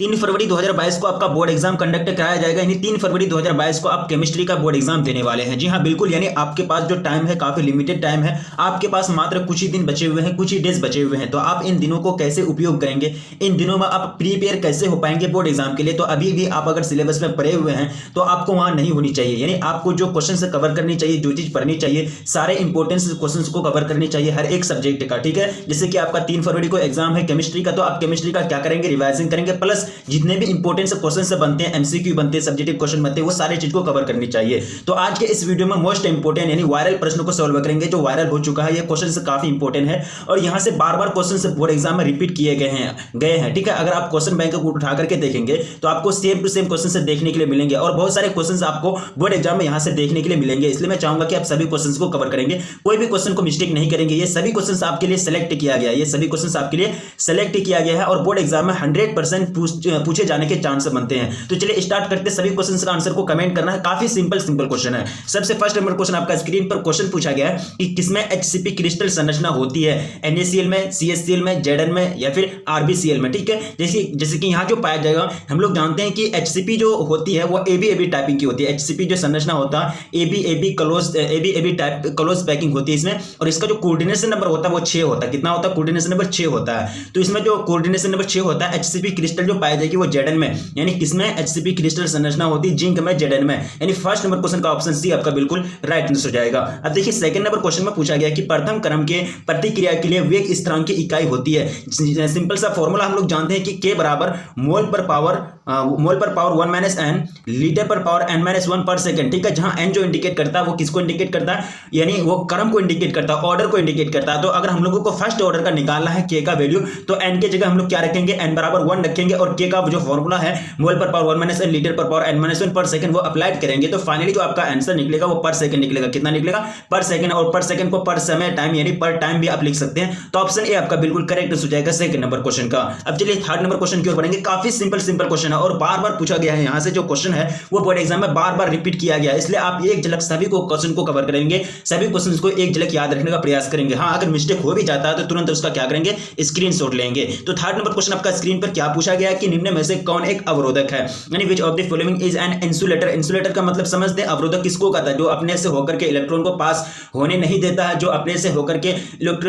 3 फरवरी 2022 को आपका board exam conduct कराया जाएगा। यानी 3 फरवरी 2022 को आप केमिस्ट्री का बोर्ड एग्जाम देने वाले हैं। जी हाँ बिल्कुल, यानी आपके पास जो टाइम है काफी लिमिटेड टाइम है। आपके पास मात्र कुछ ही दिन बचे हुए हैं, कुछ ही डेज बचे हुए हैं। तो आप इन दिनों को कैसे उपयोग करेंगे, इन दिनों में आप प्रीपेयर कैसे हो पाएंगे बोर्ड एग्जाम के लिए। तो अभी भी आप अगर सिलेबस में पढ़े हुए हैं तो आपको वहां नहीं होनी चाहिए। यानी आपको जो क्वेश्चन कवर करनी चाहिए, जो चीज पढ़नी चाहिए, सारे इंपॉर्टेंस क्वेश्चन को कवर करनी चाहिए हर एक सब्जेक्ट का। ठीक है, जैसे कि आपका 3 फरवरी को एग्जाम है केमिस्ट्री का, तो आप केमिस्ट्री का क्या करेंगे, रिवाइजिंग करेंगे, प्लस जितने भी इंपॉर्टेंट क्वेश्चन से बनते हैं, एमसीक्यू बनते हैं, सब्जेक्टिव क्वेश्चन बनते हैं, वो सारी चीज को कवर करनी चाहिए। तो आज के इस वीडियो में मोस्ट इंपॉर्टेंट यानी वायरल प्रश्नों को सॉल्व करेंगे, जो वायरल हो चुका है। ये क्वेश्चन काफी इंपॉर्टेंट है और यहां से बार बार क्वेश्चन बोर्ड एग्जाम में रिपीट किए गए हैं। ठीक है, अगर आप क्वेश्चन बैंक को उठा करके देखेंगे तो आपको सेम टू सेम क्वेश्चन से देखने के लिए मिलेंगे और बहुत सारे क्वेश्चन आपको बोर्ड एग्जाम में यहां से देखने के लिए मिलेंगे। इसलिए मैं चाहूंगा कि आप सभी क्वेश्चन को कवर करेंगे, कोई भी क्वेश्चन को मिस्टेक नहीं करेंगे। ये सभी क्वेश्चन आपके लिए सेलेक्ट किया गया है, ये सभी क्वेश्चन आपके लिए सेलेक्ट किया गया है और बोर्ड एग्जाम में 100% पूछे जाने के चांस बनते हैं। तो चलिए स्टार्ट करते हैं। सभी क्वेश्चन का आंसर को कमेंट करना है, काफी सिंपल क्वेश्चन है। सबसे फर्स्ट नंबर क्वेश्चन आपका स्क्रीन पर क्वेश्चन पूछा गया है कि किसमें HCP क्रिस्टल संरचना होती है, NaCl में, CHCl में, Zn में या फिर RbCl में। ठीक है, जैसे कि यहां जो पाया जाएगा, हम लोग जानते हैं कि HCP जो होती है वो AB टाइपिंग की होती है। HCP जो संरचना होता है AB टाइप क्लोज पैकिंग होती है इसमें, और इसका जो कोऑर्डिनेशन नंबर होता है वो 6 होता है। कितना होता है, कोऑर्डिनेशन नंबर 6 होता है। तो इसमें जो कोऑर्डिनेशन नंबर 6 होता है, HCP क्रिस्टल जो पाई जाएगी वो Zn में, यानी किसमें HCP क्रिस्टल संरचना होती है, जिंक में, Zn में। यानी फर्स्ट नंबर क्वेश्चन का ऑप्शन सी आपका बिल्कुल राइट आंसर हो जाएगा। अब देखिए सेकंड नंबर क्वेश्चन में पूछा गया कि प्रथम क्रम के प्रतिक्रिया के लिए वेग स्थिरांक की इकाई होती है। सिंपल सा फॉर्मूला हम लोग जानते हैं कि K बराबर मोल पर पावर 1 - n लीटर पर पावर n - 1 पर सेकंड। ठीक है, जहां n जो इंडिकेट करता है वो किसको इंडिकेट करता है, यानी वो क्रम को इंडिकेट करता है, ऑर्डर को इंडिकेट करता है। तो अगर हम लोगों को फर्स्ट ऑर्डर का निकालना है K का वैल्यू, तो n के जगह हम लोग क्या रखेंगे, n बराबर 1 रखेंगे और K का जो फॉर्मूला है मोल पर पावर 1 - n लीटर पर पावर n - 1 पर सेकंड, वो अप्लाइड करेंगे। तो फाइनली जो आपका आंसर निकलेगा वो पर सेकंड निकलेगा। कितना निकलेगा, पर सेकंड, और पर सेकंड को पर समय टाइम यानी पर टाइम भी आप लिख सकते हैं। तो ऑप्शन ए आपका बिल्कुल करेक्ट हो जाएगा सेकंड नंबर क्वेश्चन का। अब चलिए थर्ड नंबर क्वेश्चन की ओर बढ़ेंगे। काफी सिंपल क्वेश्चन है और बार बार पूछा गया है। यहां से जो क्वेश्चन है वो बोर्ड एग्जाम में बार बार रिपीट किया गया है, इसलिए आप एक झलक सभी को क्वेश्चन को कवर करेंगे, सभी क्वेश्चन को एक झलक याद रखने का प्रयास करेंगे। हाँ, अगर मिस्टेक हो भी जाता है तो तुरंत उसका क्या करेंगे, स्क्रीनशॉट लेंगे। तो थर्ड नंबर क्वेश्चन आपका स्क्रीन पर क्या पूछा गया है कि निम्न में से कौन एक अवरोधक है, यानी which of the following is an insulator. Insulator का मतलब समझते हैं, अवरोधक किसको कहता है, जो अपने से होकर के इलेक्ट्रॉन को पास होने नहीं देता है, जो अपने से होकर के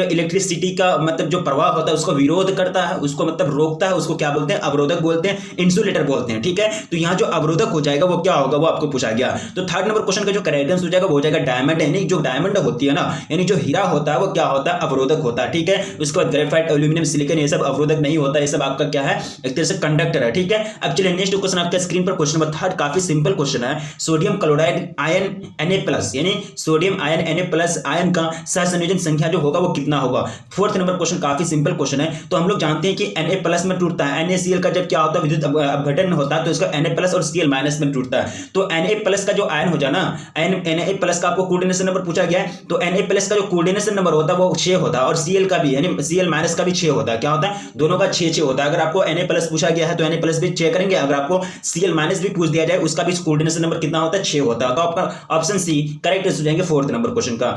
इलेक्ट्रिसिटी का मतलब जो प्रवाह होता है उसको विरोध करता है, उसको मतलब रोकता है, उसको क्या बोलते हैं, अवरोधक बोलते हैं, इंसुलेटर बोलते हैं। ठीक है, तो यहाँ जो अवरोधक हो जाएगा वो क्या होगा, वो आपको पूछा गया। तो थर्ड नंबर क्वेश्चन का जो करेक्ट आंसर हो जाएगा वो हो जाएगा डायमंड। यानी जो डायमंड होती है ना, यानी जो हीरा होता है वो क्या होता है, अवरोधक होता है। ठीक है, उसके बाद ग्रेफाइट, एल्यूमिनियम, सिलिकॉन, ये सब अवरोधक नहीं होता, ये सब आपका क्या है, एक तरह से कंडक्टर है। ठीक है, अब चलिए नेक्स्ट क्वेश्चन आपका स्क्रीन पर क्वेश्चन नंबर थर्ड, काफी सिंपल क्वेश्चन है। सोडियम क्लोराइड आयन Na+, यानी सोडियम आयन Na+ आयन का सहसंयोजन संख्या जो होगा वो कितना होगा। फोर्थ नंबर क्वेश्चन काफी सिंपल क्वेश्चन है। तो हम लोग जानते हैं कि Na+ में टूटता है, NaCl का जब क्या होता है, विद्युत अपघटन होता है, तो इसका Na+ और Cl- में टूटता है। तो Na+ का जो आयन हो जाए ना, Na+ का आपको कोऑर्डिनेशन नंबर पूछा गया है, तो Na+ का जो कोऑर्डिनेशन नंबर होता है वो 6 होता है और Cl का भी, यानी Cl- का भी 6 होता है। क्या होता है, दोनों का 6 होता है। अगर आपको Na+ पूछा गया है तो Na+ भी 6 करेंगे, अगर आपको Cl- भी पूछ दिया जाए उसका भी कोऑर्डिनेशन नंबर कितना होता है, 6 होता है। तो आपका ऑप्शन सी करेक्ट हो जाएंगे फोर्थ नंबर क्वेश्चन का।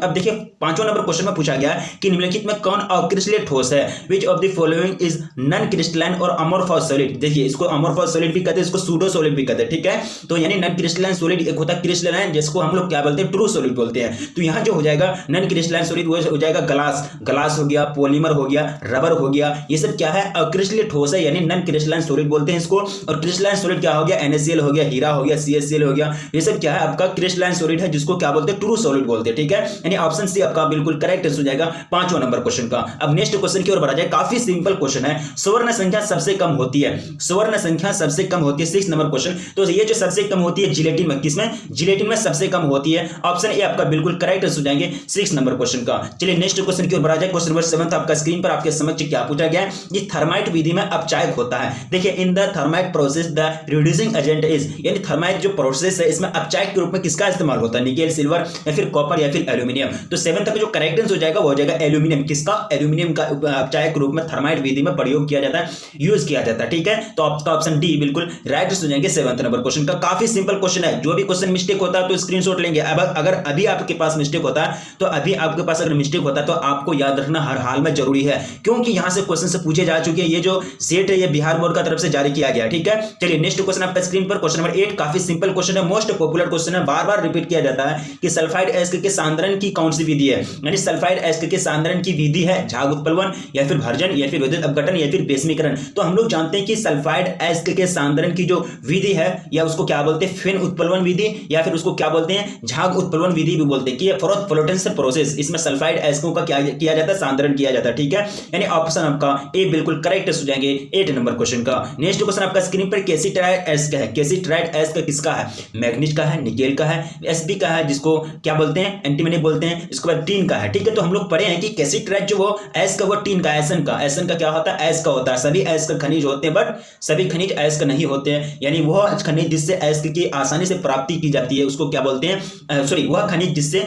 अब देखिए पांचवां नंबर क्वेश्चन में पूछा गया कि निम्नलिखित में कौन अक्रिस्टलीय ठोस है, विच of the following is non crystalline और अमोर्फस सॉलिड। देखिए इसको अमोर्फस सॉलिड भी कहते हैं, इसको सूडो सॉलिड भी कहते हैं। ठीक है, तो यानी नॉन क्रिस्टलाइन सॉलिड एक होता है क्रिस्टलाइन, जिसको हम लोग क्या बोलते हैं, ट्रू सॉलिड बोलते हैं। तो यहाँ जो हो जाएगा नॉन क्रिस्टलाइन सॉलिड वो हो जाएगा ग्लास हो गया, पॉलीमर हो गया, रबर हो गया, ये सब क्या है, अक्रिस्टलीय ठोस है, यानी नॉन क्रिस्टलाइन सॉलिड बोलते हैं इसको। और क्रिस्टलाइन सॉलिड क्या हो गया, NaCl हो गया, हीरा हो गया, CHCl हो गया, ये सब क्या है आपका क्रिस्टलाइन सॉलिड है, जिसको क्या बोलते हैं, ट्रू सॉलिड बोलते हैं। ठीक है, यानी ऑप्शन सी आपका बिल्कुल करेक्ट हो जाएगा पांचवां नंबर क्वेश्चन का। अब नेक्स्ट क्वेश्चन की ओर बढ़ा जाए। काफी सिंपल क्वेश्चन है, स्वर्ण संख्या सबसे कम होती है, स्वर्ण संख्या सबसे कम होती है, 6 नंबर क्वेश्चन। तो ये जो सबसे कम होती है जिलेटिन में, किसमें, जिलेटिन में सबसे कम होती है। ऑप्शन ए आपका बिल्कुल करेक्ट हो जाएंगे 6 नंबर क्वेश्चन का। चलिए नेक्स्ट क्वेश्चन की ओर बढ़ा जाए। क्वेश्चन नंबर 7 आपका स्क्रीन पर आपके समक्ष क्या पूछा गया है, ये थर्माइट विधि में अपचायक होता है। देखिए in the thermite process the reducing agent is, यानी थर्माइट जो प्रोसेस है इसमें अपचायक के रूप में किसका इस्तेमाल होता है, निकेल, सिल्वर या फिर कॉपर या फिर एल्यूमिनियम। तो 7 तक जो करेक्ट आंसर हो जाएगा वो हो जाएगा एल्यूमिनियम। किसका, एल्यूमिनियम का अपचायक रूप में थर्माइट विधि में प्रयोग किया जाता है, यूज किया जाता है। ठीक है, तो आपका ऑप्शन डी बिल्कुल राइट हो जाएंगे 7 नंबर क्वेश्चन का। काफी सिंपल क्वेश्चन है, जो भी क्वेश्चन मिस्टेक होता है तो स्क्रीनशॉट लेंगे। अब अगर अभी आपके पास मिस्टेक होता है तो अभी आपके पास अगर मिस्टेक होता है तो आपको याद रखना हर हाल में जरूरी है, क्योंकि यहां से क्वेश्चन से पूछे जा चुके हैं। ये जो सेट है, ये बिहार बोर्ड का तरफ से जारी किया गया। ठीक है, चलिए नेक्स्ट क्वेश्चन आपका स्क्रीन पर, क्वेश्चन नंबर 8 काफी सिंपल क्वेश्चन है, मोस्ट पॉपुलर क्वेश्चन है, बार बार रिपीट किया जाता है कि सल्फाइड एसिड के सांद्रण की कौन सी विधि है। यानी सल्फाइड एसिड के सांद्रण की विधि है झाग उत्प्लवन या फिर भर्जन या फिर विद्युत अपघटन या फिर बेसमीकरण। तो हम लोग जानते हैं कि सल्फाइड एसिड के सांद्रण की जो विधि है या उसको क्या बोलते हैं, फिन उत्प्लवन विधि, या फिर उसको क्या बोलते हैं, झाग उत्प्लवन विधि भी बोलते हैं कि फ्लोटेंस प्रोसेस। इसमें सल्फाइड एसिड का क्या किया जाता है, सांद्रण किया जाता है। ठीक है, यानी ऑप्शन आपका ए बिल्कुल करेक्ट हो जाएंगे 8 नंबर क्वेश्चन का। नेक्स्ट क्वेश्चन आपका स्क्रीन पर कैसीट्राइड एसिड का है। कैसीट्राइड एसिड का किसका है, मैग्नीज का है, निकेल का है, एसबी का है, जिसको क्या बोलते हैं, एंटीमनी बोलते हैं। इसके बाद टीन का है। ठीक है, तो हम लोग पढ़े हैं कि कैसीट्राइड जो वो एस का, वो टीन का, एसन का क्या होता है, एस का होता है। सभी एस का खनिज होते हैं, बट सभी खनिज एस का नहीं होते हैं। यानी वह खनिज जिससे एस की आसानी से प्राप्ति की जाती है उसको क्या बोलते हैं, सॉरी, वह खनिज जिससे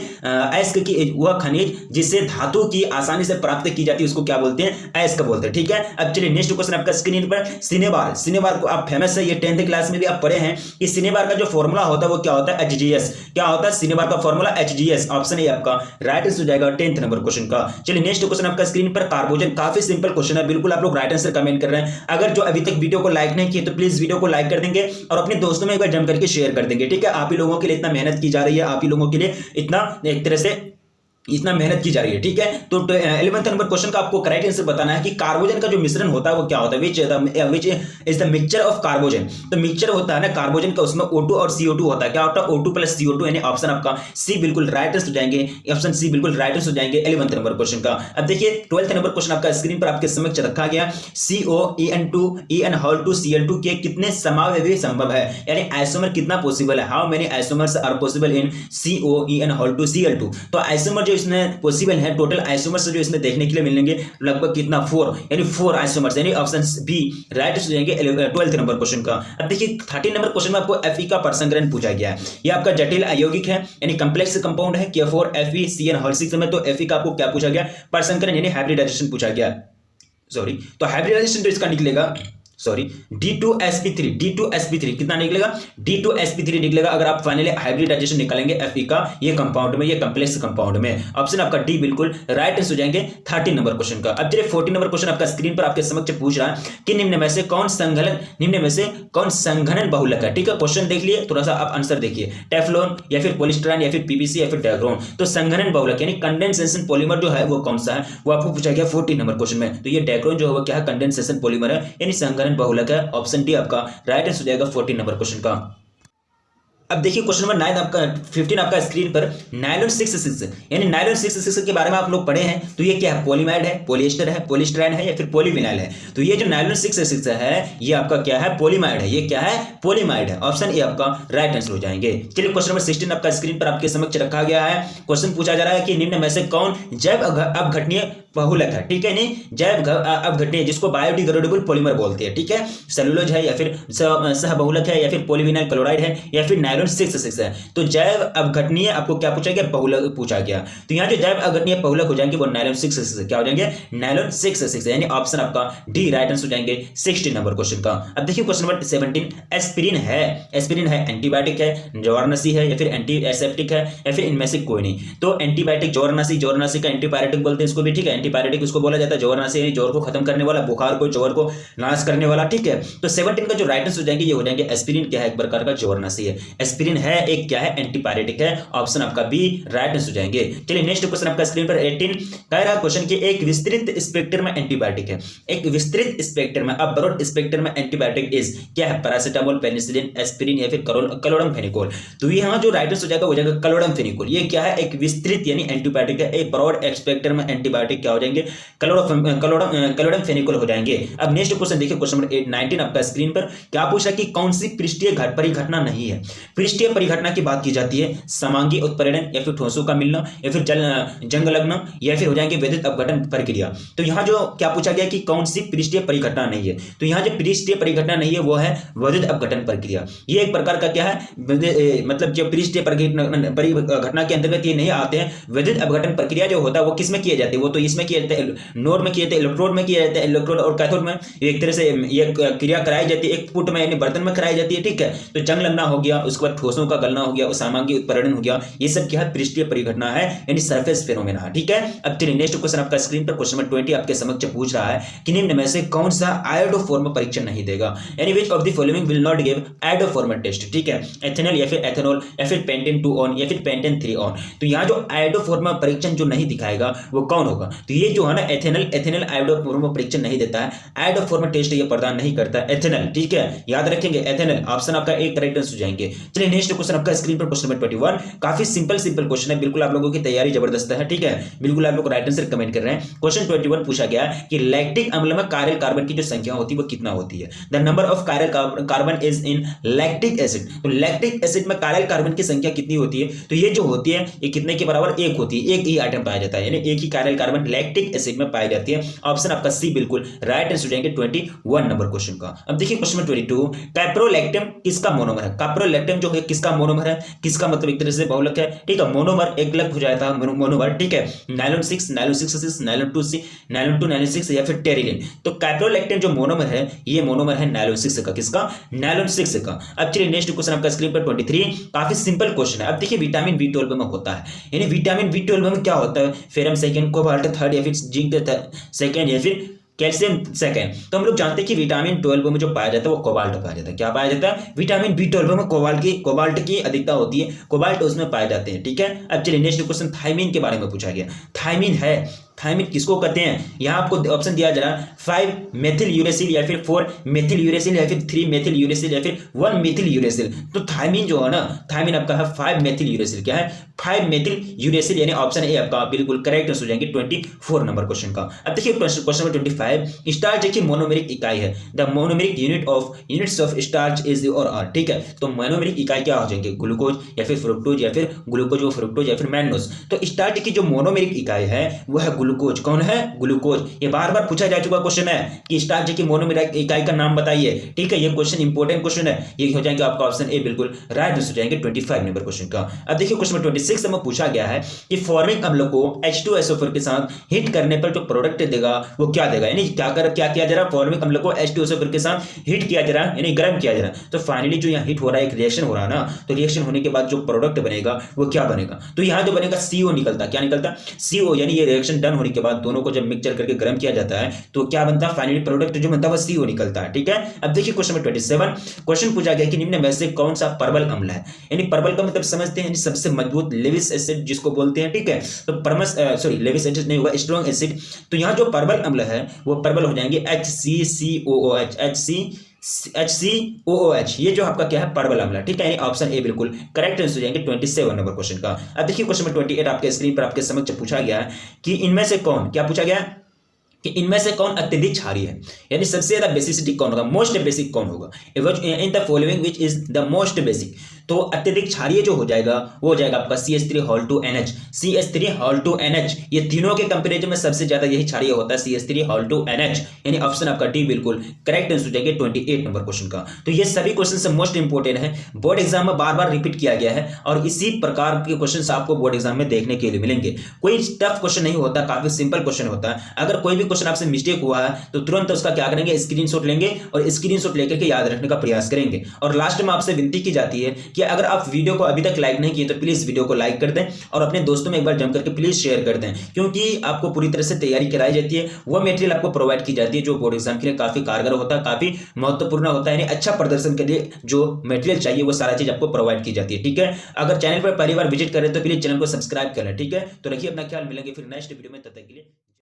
एस की, वह खनिज जिससे धातु की आसानी से प्राप्त की जाती है उसको क्या बोलते हैं, एस का बोलते हैं। ठीक है, अब चलिए नेक्स्ट क्वेश्चन आपका स्क्रीन पर, सिनेबार। सिनेबार को आप फेमस है, ये 10th क्लास में भी आप पढ़े हैं कि सिनेबार का जो फॉर्मूला होता है वो क्या होता है, HGS। क्या होता है सिनेबार का फॉर्मूला, HGS। ऑप्शन ए आपका राइट आंसर हो जाएगा 10th नंबर क्वेश्चन का। चलिए नेक्स्ट क्वेश्चन आपका स्क्रीन पर, कार्बोजन। काफी सिंपल क्वेश्चन है, बिल्कुल आप लोग राइट आंसर कमेंट कर रहे हैं। अगर जो अभी तक वीडियो को लाइक नहीं किए तो प्लीज वीडियो को लाइक कर देंगे और अपने दोस्तों में एक बार जम करके शेयर कर देंगे। ठीक है, आप ही लोगों के लिए इतना मेहनत की जा रही है, आप ही लोगों के लिए इतना एक तरह से इतना मेहनत की जा रही है। ठीक है, तो 11th नंबर क्वेश्चन का आपको करेक्ट आंसर बताना है कि कार्बोजन का जो मिश्रण होता है वो क्या होता है, which is the mixture of carbogen. तो मिक्सचर होता है ना कार्बोजन का, उसमें O2 और CO2 होता है। क्या होता है, O2 प्लस CO2, यानी ऑप्शन आपका सी बिल्कुल राइट आंसर हो जाएंगे, ऑप्शन सी बिल्कुल राइट आंसर हो जाएंगे 11th नंबर क्वेश्चन का। अब देखिए 12th नंबर क्वेश्चन आपका स्क्रीन पर आपके समक्ष रखा गया, COEN2 के कितने समावयवी संभव है, यानी आइसोमर कितना पॉसिबल है, how many isomers are possible in COEN2Cl2। तो आइसोमर जो इसमें पॉसिबल है, टोटल आइसोमर्स जो इसमें देखने के लिए मिलेंगे लगभग कितना, 4, यानी 4 आइसोमर्स, यानी ऑप्शन बी राइट हो जाएंगे 12th नंबर क्वेश्चन का। अब देखिए 13 नंबर क्वेश्चन में आपको Fe का परसंकरण पूछा गया है। ये आपका जटिल अयौगिक है, यानी कम्प्लेक्स कंपाउंड है, K4FeCN6 में। तो Fe का आपको क्या पूछा गया, परसंकरण यानी हाइब्रिडाइजेशन पूछा गया, सॉरी। तो हाइब्रिडाइजेशन तो इसका निकलेगा, सॉरी, D2sp3 कितना निकलेगा, D2sp3 निकलेगा अगर आप फाइनली हाइब्रिडाइजेशन निकालेंगे Fe का ये कंपाउंड में, ये कम्प्लेक्स कंपाउंड में। ऑप्शन आपका डी बिल्कुल राइट आंसर हो जाएंगे 13 नंबर क्वेश्चन का। अब चलिए 14 नंबर क्वेश्चन आपका स्क्रीन पर आपके समक्ष पूछ रहा है कि निम्न में से कौन संघनन बहुलक है। ठीक है, क्वेश्चन देख लिए, थोड़ा सा आप आंसर देखिए, टेफ्लॉन या फिर पॉलीस्टायरीन या फिर PVC या फिर डायक्रोम। तो संघनन बहुलक यानी कंडेंसेशन पॉलीमर जो है वो कौन सा है, वो आपको पूछा गया 14 नंबर क्वेश्चन में। तो ये डायक्रोम जो है वो क्या है, कंडेंसेशन पॉलीमर है, यानी संघनन बहुलक है। ऑप्शन डी आपका राइट आंसर हो जाएगा 14 नंबर क्वेश्चन का। अब देखिए क्वेश्चन नंबर 9 आपका 15 आपका स्क्रीन पर, नायलॉन 6 यानी नायलॉन 6 के बारे में आप लोग पढ़े हैं। तो ये क्या है, पॉलीमाइड है, पॉलिएस्टर है, पॉलीस्टायरीन है या फिर पॉलीविनाइल है। तो ये जो नायलॉन 6 है ये आपका क्या है, पॉलीमाइड है। ये क्या है, पॉलीमाइड है। ऑप्शन ए आपका राइट आंसर हो जाएंगे। चलिए क्वेश्चन नंबर 16 आपका स्क्रीन पर आपके समक्ष रखा गया है। क्वेश्चन पूछा जा रहा है कि निम्न में से कौन जैव अपघटनीय बहुलक है। ठीक है, नहीं जैव अपघटनीय जिसको बायोडिग्रेडेबल पॉलीमर बोलते हैं। ठीक है, सेलुलोज है या फिर सह बहुलक है या फिर पॉलीविनाइल क्लोराइड है या फिर नायलॉन 6 है। तो जैव अपघटनीय आपको क्या पूछा गया, बहुलक पूछा गया। तो यहाँ जो जैव अपघटनीय बहुलक हो जाएंगे वो नायलॉन 6 क्या हो जाएंगे, नायलॉन 6 यानी ऑप्शन आपका डी राइट आंसर हो जाएंगे 16 नंबर क्वेश्चन का। अब देखिए क्वेश्चन नंबर 17, एस्पिरिन है, एंटीबायोटिक है, जवारनाशी है या फिर एंटीसेप्टिक है या फिर इनमें से कोई नहीं। तो एंटीबायोटिक जवारनाशी का एंटीबायोटिक बोलते हैं इसको भी। ठीक है, एंटीबायोटिक इसको बोला जाता है, जवारनाशी यानी जोर को खत्म करने वाला, बुखार को, जोर को नाश करने वाला। ठीक है, तो 17 का जो राइट आंसर हो जाएंगे ये हो जाएंगे एस्पिरिन। क्या है, एक प्रकार का जवारनाशी है। एस्पिरिन है एक क्या है, एंटीपायरेटिक है। ऑप्शन आपका बी राइट आंसर हो जाएंगे। चलिए नेक्स्ट क्वेश्चन आपका स्क्रीन पर 18 कह रहा क्वेश्चन कि एक विस्तृत स्पेक्ट्रम में एंटीबायोटिक है, एक विस्तृत स्पेक्ट्रम में, अब ब्रॉड स्पेक्ट्रम में एंटीबायोटिक इज क्या है, पैरासिटामोल, पेनिसिलिन, एस्पिरिन या फिर क्लोराम फेनिकोल। तो यहाँ जो राइट आंसर हो जाएगा वो जाएगा क्लोराम फेनिकोल। ये क्या है, एक विस्तृत यानी एंटीबायोटिक है, एक ब्रॉड स्पेक्ट्रम में एंटीबायोटिक क्या हो जाएंगे, क्लोराम फेनिकोल हो जाएंगे। अब नेक्स्ट क्वेश्चन देखिए क्वेश्चन नंबर 19 आपका स्क्रीन पर क्या पूछा कि कौन सी पृष्ठीय परिघटना नहीं है। पृष्ठीय परिघटना की बात की जाती है समांगी उत्प्रेरण या फिर ठोसों का मिलना या फिर जंग लगना या फिर हो जाएंगे विद्युत अपघटन प्रक्रिया। तो यहाँ जो क्या पूछा गया कि कौन सी पृष्ठीय परिघटना नहीं है। तो यहाँ जो पृष्ठीय परिघटना नहीं है वो है विद्युत अपघटन प्रक्रिया। ये एक प्रकार का क्या है, मतलब जो पृष्ठीय परिघटना के अंतर्गत ये नहीं आते हैं। विद्युत अपघटन प्रक्रिया जो होता है वो किसमें किया जाती है, वो तो इसमें में किया जाता है, नोड में किया जाता है, इलेक्ट्रोड में किया जाता है, इलेक्ट्रोड और कैथोड में एक तरह से ये क्रिया कराई जाती है, एक पुट में यानी बर्तन में कराई जाती है, ठीक है। तो जंग लगना हो गया, उसके बाद ठोसों का गलना हो गया, उस सामान की उत्परण हो गया, ये सब क्या है, पृष्ठीय परिघटना है यानी सरफेस फेनोमेना, ठीक है। अब चलिए नेक्स्ट क्वेश्चन आपका स्क्रीन पर क्वेश्चन नंबर 20 आपके समक्ष पूछ रहा है कि निम्न में से कौन सा आयोडोफॉर्म परीक्षण नहीं देगा, यानी which of the following will not give iodoform test, ठीक है। एथेनॉल या फिर एथेनॉल या फिर पेंटेन 2 ऑन या फिर पेंटेन 3 ऑन। तो यहाँ जो आयोडोफॉर्म परीक्षण जो नहीं दिखाएगा वो कौन होगा, तो ये जो है ना एथेनॉल आयोडोफॉर्म परीक्षण नहीं देता है, आयोडोफॉर्म टेस्ट ये प्रदान नहीं करता है एथेनॉल, ठीक है, याद रखेंगे एथेनॉल, ऑप्शन आपका एक करेक्ट आंसर हो जाएंगे। चलिए नेक्स्ट क्वेश्चन आपका स्क्रीन पर क्वेश्चन नंबर 21, काफी सिंपल क्वेश्चन है, बिल्कुल आप लोगों की तैयारी जबरदस्त है, ठीक है, बिल्कुल आप लोग राइट आंसर कमेंट कर रहे हैं। क्वेश्चन 21 पूछा गया कि लैक्टिक अम्ल में कायरल कार्बन की जो संख्या होती है वो कितना होती है, the number of chiral carbon is in lactic acid. तो लैक्टिक एसिड में कायरल कार्बन की संख्या कितनी होती है, तो ये जो होती है ये कितने के बराबर, एक होती है, एक ही आइटम पाया जाता है, यानी एक ही कायरल कार्बन लैक्टिक एसिड में पाई जाती है। ऑप्शन आपका सी बिल्कुल राइट आंसर हो जाएंगे 21 नंबर क्वेश्चन का। अब देखिए क्वेश्चन नंबर 22, कैप्रोलैक्टम किसका मोनोमर है, कैप्रोलैक्टम जो है किसका मोनोमर है, किसका मतलब एक तरह से बहुलक है, ठीक है, मोनोमर एक लग हो जाता है मोनोमर, ठीक है, nylon 6, nylon 6, nylon 2C, nylon 2, nylon 6 या फिर टेरिलिन। तो कैप्रोलैक्टम जो मोनोमर है ये मोनोमर है नायलॉन 6 का, किसका, नायलॉन 6 का। अब चलिए नेक्स्ट क्वेश्चन आपका स्क्रीन पर 23, काफी सिंपल क्वेश्चन है। अब देखिए विटामिन B12 में होता है, यानी विटामिन B12 में क्या होता है, फेरम सेकंड, कोबाल्ट थर्ड या फिर जिंक सेकंड या फिर कैल्शियम सेकंड। तो हम लोग जानते हैं कि विटामिन 12 में जो पाया जाता है वो कोबाल्ट पाया जाता है, क्या पाया जाता है, विटामिन B12 में कोबाल्ट की अधिकता होती है, कोबाल्ट उसमें पाए जाते हैं, ठीक है। अब चलिए नेक्स्ट क्वेश्चन थायमिन के बारे में पूछा गया। थायमिन है, थायमिन किसको कहते हैं, यहाँ आपको ऑप्शन दिया जा रहा है 5 मेथिल यूरेसिल या फिर 4 मेथिल यूरेसिल या फिर 3 मेथिल यूरेसिल या फिर 1 मेथिल यूरेसिल। तो थायमिन जो है ना, थायमिन आपका है 5 मेथिल यूरेसिल, क्या है 5 मेथिल यूरेसिल, यानी ऑप्शन ए आपका बिल्कुल करेक्ट हो जाएंगे 24 नंबर क्वेश्चन का। अब देखिए क्वेश्चन नंबर 25, स्टार्च की मोनोमेरिक इकाई है, the monomeric units of starch is और आर, ठीक है। तो मोनोमेरिक इकाई क्या हो जाएंगे, ग्लूकोज या फिर फ्रुक्टोज या फिर ग्लूकोज व फ्रुक्टोज या फिर मैग्नोज। तो स्टार्च की जो मोनोमेरिक इकाई है वो है ग्लूकोज, कौन है, ग्लूकोज। ये बार बार पूछा जा चुका क्वेश्चन है कि स्टार्च की मोनोमेरिक इकाई का नाम बताइए, ठीक है, ये क्वेश्चन इंपॉर्टेंट क्वेश्चन है, ये हो जाएंगे आपका ऑप्शन ए बिल्कुल राइट आंसर हो जाएंगे 25 नंबर क्वेश्चन का। अब देखिए क्वेश्चन 26 में पूछा गया है कि फॉर्मिक अम्ल को H2SO4 के साथ हिट करने पर जो प्रोडक्ट देगा वो क्या देगा, यानी क्या किया जा रहा है, फॉर्मिक अम्ल को H2SO4 के साथ हिट किया जा रहा है, यानी गर्म किया जा रहा है। तो फाइनली जो यहाँ हिट हो रहा है, एक रिएक्शन हो रहा है ना, तो रिएक्शन होने के बाद जो प्रोडक्ट बनेगा वो क्या बनेगा, तो यहाँ जो बनेगा CO निकलता, क्या निकलता, CO, यानी ये रिएक्शन डन होने के बाद दोनों को जब मिक्सचर करके गर्म किया जाता है तो क्या बनता है, फाइनली प्रोडक्ट जो बनता है वो CO निकलता है, ठीक है। अब देखिए क्वेश्चन नंबर 27, क्वेश्चन पूछा गया कि निम्न में से कौन सा प्रबल अम्ल है, यानी प्रबल का मतलब समझते हैं, यानी सबसे मजबूत, लेविस एसिड जिसको बोलते हैं, ठीक है। तो लेविस एसिड नहीं होगा, स्ट्रॉन्ग एसिड। तो यहाँ जो प्रबल अम्ल है वो प्रबल हो जाएंगे HCOOH, ये जो आपका क्या है, प्रबल अम्ल, ठीक है, ऑप्शन ए बिल्कुल करेक्ट आंसर हो जाएंगे 27 नंबर क्वेश्चन का। अब देखिए क्वेश्चन नंबर 28 आपके स्क्रीन पर आपके समक्ष पूछा गया है कि इनमें से कौन, क्या पूछा गया कि इनमें से कौन अत्यधिक क्षारीय है, यानी सबसे ज्यादा बेसिसिटी कौन होगा, मोस्ट बेसिक कौन होगा, in the following which is the most basic. तो अत्यधिक क्षारीय जो हो जाएगा वो हो जाएगा आपका CH3 CH3 ये तीनों के कंपैरिजन में सबसे ज्यादा यही क्षारीय होता है, CH3 यानी ऑप्शन आपका डी बिल्कुल करेक्ट आंसर हो जाएगा 28 नंबर क्वेश्चन का। तो ये सभी क्वेश्चन से मोस्ट इंपोर्टेंट है, बोर्ड एग्जाम में बार बार रिपीट किया गया है और इसी प्रकार के क्वेश्चन आपको बोर्ड एग्जाम में देखने के लिए मिलेंगे। कोई टफ क्वेश्चन नहीं होता, काफी सिंपल क्वेश्चन होता है। अगर कोई भी क्वेश्चन आपसे मिस्टेक हुआ है तो तुरंत उसका क्या करेंगे, स्क्रीनशॉट लेंगे और स्क्रीनशॉट लेकर के याद रखने का प्रयास करेंगे। और लास्ट में आपसे विनती की जाती है कि अगर आप वीडियो को अभी तक लाइक नहीं किए तो प्लीज वीडियो को लाइक कर दें और अपने दोस्तों में एक बार जम करके प्लीज शेयर कर दें, क्योंकि आपको पूरी तरह से तैयारी कराई जाती है, वो मटेरियल आपको प्रोवाइड की जाती है जो बोर्ड एग्जाम के लिए काफी कारगर होता है, काफी महत्वपूर्ण होता है, यानी अच्छा प्रदर्शन के लिए जो मटेरियल चाहिए वो सारा चीज आपको प्रोवाइड की जाती है, ठीक है। अगर चैनल पर पहली बार विजिट करें तो प्लीज चैनल को सब्सक्राइब करें, ठीक है। तो रखिए अपना ख्याल, मिलेंगे फिर नेक्स्ट वीडियो में, तब तक के लिए।